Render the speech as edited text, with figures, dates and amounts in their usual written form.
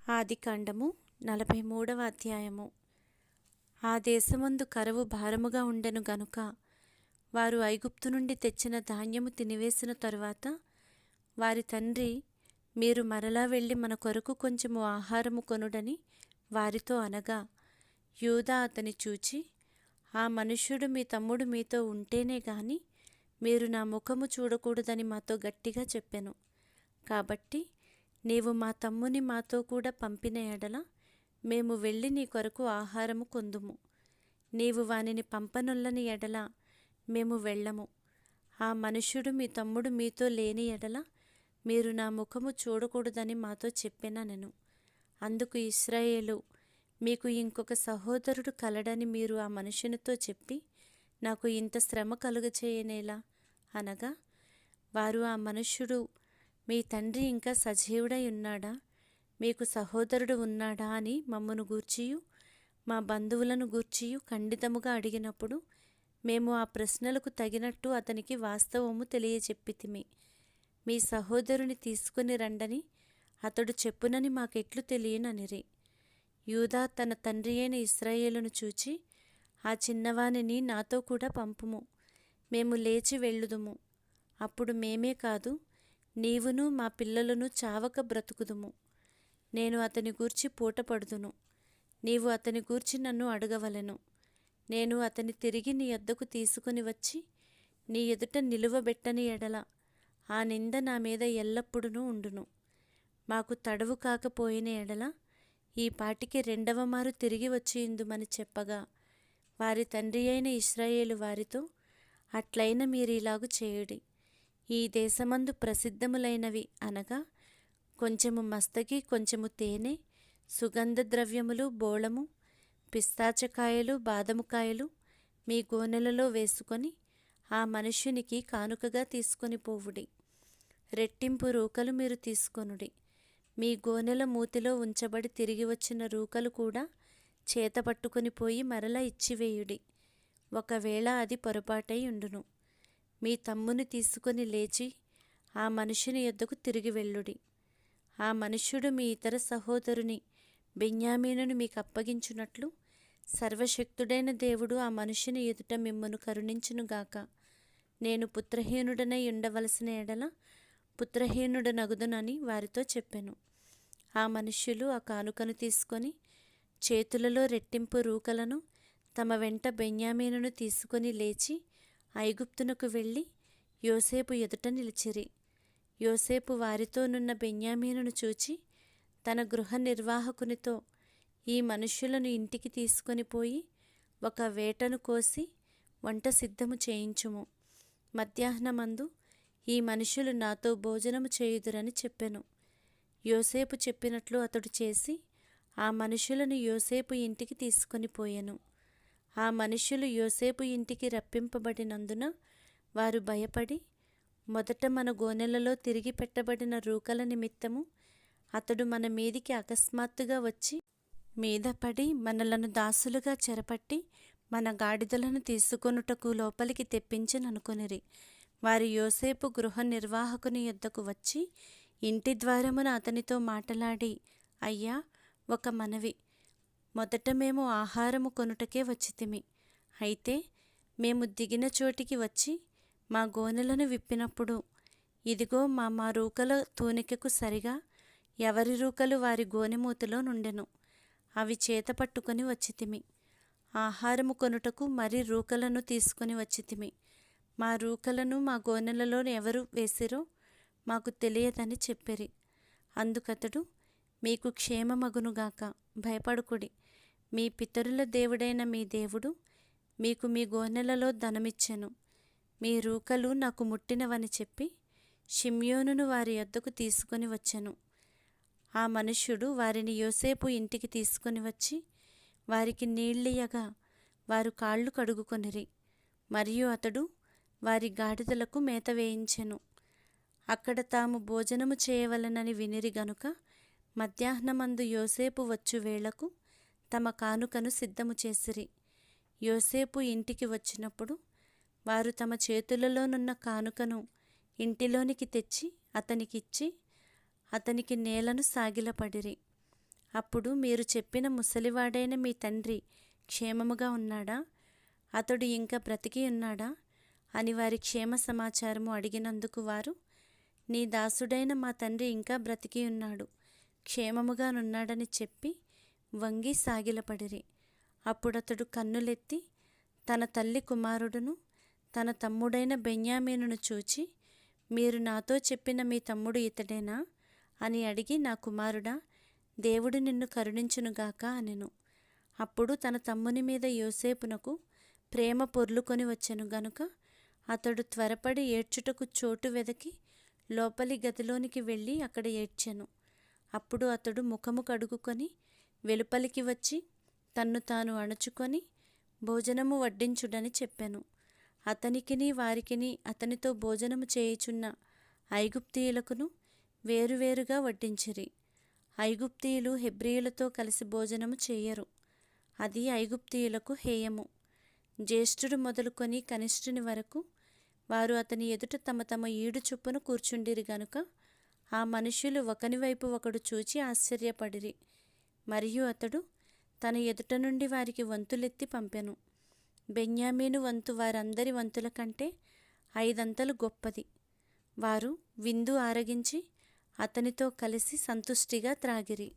ఆదికాండము 43వ అధ్యాయము. ఆ దేశమందు కరువు భారముగా ఉండెను గనుక వారు ఐగుప్తు నుండి తెచ్చిన ధాన్యము తినివేసిన తరువాత వారి తండ్రి, మీరు మరలా వెళ్ళి మన కొరకు కొంచెము ఆహారము కొనుడని వారితో అనగా, యూదా అతని చూచి, ఆ మనుష్యుడు మీ తమ్ముడు మీతో ఉంటేనే గాని మీరు నా ముఖము చూడకూడదని మాతో గట్టిగా చెప్పెను. కాబట్టి నీవు మా తమ్ముని మాతో కూడా పంపిన ఎడల మేము వెళ్ళి నీ కొరకు ఆహారము కొందుము. నీవు వానిని పంపనొల్లని ఎడల మేము వెళ్ళము. ఆ మనుష్యుడు మీ తమ్ముడు మీతో లేని ఎడల మీరు నా ముఖము చూడకూడదని మాతో చెప్పెననెను. అందుకు ఇశ్రాయేలు, మీకు ఇంకొక సహోదరుడు కలడని మీరు ఆ మనుషునితో చెప్పి నాకు ఇంత శ్రమ కలుగచేయనేలా అనగా, వారు, ఆ మనుష్యుడు మీ తండ్రి ఇంకా సజీవుడై ఉన్నాడా, మీకు సహోదరుడు ఉన్నాడా అని మమ్మను గూర్చియు మా బంధువులను గూర్చియు ఖండితముగా అడిగినప్పుడు మేము ఆ ప్రశ్నలకు తగినట్టు అతనికి వాస్తవము తెలియచెప్పితిమి. మీ సహోదరుని తీసుకుని రండని అతడు చెప్పునని మాకెట్లు తెలియననిరి. యూదా తన తండ్రి అయిన ఇశ్రాయేలును చూచి, ఆ చిన్నవానిని నాతో కూడా పంపుము, మేము లేచి వెళ్ళుదుము. అప్పుడు మేమే కాదు, నీవును మా పిల్లలను చావక బ్రతుకుదుము. నేను అతని గూర్చి పూటపడుదును, నీవు అతని గూర్చి నన్ను అడగవలెను. నేను అతని తిరిగి నీ యొద్దకు తీసుకుని వచ్చి నీ ఎదుట నిలువబెట్టని ఎడల ఆ నింద నా మీద ఎల్లప్పుడూ ఉండును. మాకు తడవు కాకపోయిన ఎడల ఈ పాటికి రెండవ మారు తిరిగి వచ్చిందుమని చెప్పగా, వారి తండ్రి అయిన ఇశ్రాయేలు వారితో, అట్లైన మీరిలాగు చేయుడి. ఈ దేశమందు ప్రసిద్ధములైనవి అనగా కొంచెము మస్తకి, కొంచెము తేనె, సుగంధ ద్రవ్యములు, బోళము, పిస్తాచకాయలు, బాదముకాయలు మీ గోనెలలో వేసుకొని ఆ మనుష్యునికి కానుకగా తీసుకొని పోవుడి. రెట్టింపు రూకలు మీరు తీసుకొనుడి. మీ గోనెల మూతిలో ఉంచబడి తిరిగి వచ్చిన రూకలు కూడా చేత పట్టుకొని పోయి మరల ఇచ్చివేయుడి. ఒకవేళ అది పొరపాటై ఉండును. మీ తమ్ముని తీసుకొని లేచి ఆ మనుష్యుని యొద్దకు తిరిగి వెళ్ళుడి. ఆ మనుష్యుడు మీ ఇతర సహోదరుని బెన్యామీనును మీకు అప్పగించున్నట్లు సర్వశక్తుడైన దేవుడు ఆ మనుష్యుని ఎదుట మిమ్మును కరుణించునుగాక. నేను పుత్రహీనుడనై ఉండవలసిన ఎడల పుత్రహీనుడనగుదునని వారితో చెప్పెను. ఆ మనుష్యులు ఆ కానుకను తీసుకొని చేతులలో రెట్టింపు రూకలను తమ వెంట బెన్యామీనును తీసుకొని లేచి ఐగుప్తునకు వెళ్ళి యోసేపు ఎదుట నిలిచిరి. యోసేపు వారితోనున్న బెన్యామీనును చూచి తన గృహ నిర్వాహకునితో, ఈ మనుష్యులను ఇంటికి తీసుకొని పోయి ఒక వేటను కోసి వంట సిద్ధము చేయించుము. మధ్యాహ్నమందు ఈ మనుష్యులు నాతో భోజనము చేయుదురని చెప్పెను. యోసేపు చెప్పినట్లు అతడు చేసి ఆ మనుష్యులను యోసేపు ఇంటికి తీసుకొని పోయెను. ఆ మనుష్యులు యోసేపు ఇంటికి రప్పింపబడినందున వారు భయపడి, మొదట మన గోనెలలో తిరిగి పెట్టబడిన రూకల నిమిత్తము అతడు మన మీదికి అకస్మాత్తుగా వచ్చి మీద పడి మనలను దాసులుగా చెరపట్టి మన గాడిదలను తీసుకొనుటకు లోపలికి తెప్పించననుకొనిరి. వారు యోసేపు గృహ నిర్వాహకుని యొద్దకు వచ్చి ఇంటి ద్వారమున అతనితో మాటలాడి, అయ్యా, ఒక మనవి. మొదట మేము ఆహారము కొనుటకే వచ్చితిమి. అయితే మేము దిగిన చోటికి వచ్చి మా గోనెలను విప్పినప్పుడు, ఇదిగో మా రూకల తూనికకు సరిగా ఎవరి రూకలు వారి గోనెమూతలో నుండెను. అవి చేత పట్టుకొని వచ్చితిమి. ఆహారము కొనుటకు మరి రూకలను తీసుకొని వచ్చితిమి. మా రూకలను మా గోనెలలో ఎవరు వేసిరో మాకు తెలియదని చెప్పిరి. అందుకతడు, మీకు క్షేమమగునుగాక, భయపడుకుడి. మీ పితరుల దేవుడైన మీ దేవుడు మీకు మీ గోనెలలో ధనమిచ్చెను. మీ రూకలు నాకు ముట్టినవని చెప్పి షిమ్యోనును వారి యొద్దకు తీసుకొని వచ్చెను. ఆ మనుష్యుడు వారిని యోసేపు ఇంటికి తీసుకొని వచ్చి వారికి నీళ్ళియ్యగా వారు కాళ్ళు కడుగుకొనిరి. మరియు అతడు వారి గాడిదలకు మేత వేయించెను. అక్కడ తాము భోజనము చేయవలెనని వినిరి గనుక మధ్యాహ్నమందు యోసేపు వచ్చు వేళకు తమ కానుకను సిద్ధము చేసిరి. యోసేపు ఇంటికి వచ్చినప్పుడు వారు తమ చేతులలోనున్న కానుకను ఇంటిలోనికి తెచ్చి అతనికిచ్చి అతనికి నేలను సాగిలపడిరి. అప్పుడు మీరు చెప్పిన ముసలివాడైన మీ తండ్రి క్షేమముగా ఉన్నాడా? అతడు ఇంకా బ్రతికి ఉన్నాడా అని వారి క్షేమ సమాచారము అడిగినందుకు వారు, నీ దాసుడైన మా తండ్రి ఇంకా బ్రతికి ఉన్నాడు, క్షేమముగానున్నాడని చెప్పి వంగి సాగిలపడిరి. అప్పుడతడు కన్నులెత్తి తన తల్లి కుమారుడును తన తమ్ముడైన బెన్యామీనును చూచి, మీరు నాతో చెప్పిన మీ తమ్ముడు ఇతడేనా అని అడిగి, నా కుమారుడా, దేవుడు నిన్ను కరుణించునుగాక అనెను. అప్పుడు తన తమ్ముని మీద యోసేపునకు ప్రేమ పొర్లుకొని వచ్చెను గనుక అతడు త్వరపడి ఏడ్చుటకు చోటు వెదకి లోపలి గదిలోనికి వెళ్ళి అక్కడ ఏడ్చెను. అప్పుడు అతడు ముఖము కడుగుకొని వెలుపలికి వచ్చి తన్ను తాను అణుచుకొని భోజనము వడ్డించుడని చెప్పెను. అతనికిని వారికిని అతనితో భోజనము చేయుచున్న ఐగుప్తీయులకును వేరువేరుగా వడ్డించిరి. ఐగుప్తీయులు హెబ్రీయులతో కలిసి భోజనము చేయరు, అది ఐగుప్తీయులకు హేయము. జ్యేష్ఠుడు మొదలుకొని కనిష్ఠుని వరకు వారు అతని ఎదుట తమ తమ ఈడు చొప్పున కూర్చుండిరి గనుక ఆ మనుష్యులు ఒకని వైపు ఒకడు చూచి ఆశ్చర్యపడిరి. మరియు అతడు తన ఎదుట నుండి వారికి వంతులెత్తి పంపెను. బెన్యామీను వంతు వారందరి వంతుల కంటే 5 అంతలు గొప్పది. వారు విందు ఆరగించి అతనితో కలిసి సంతుష్టిగా త్రాగిరి.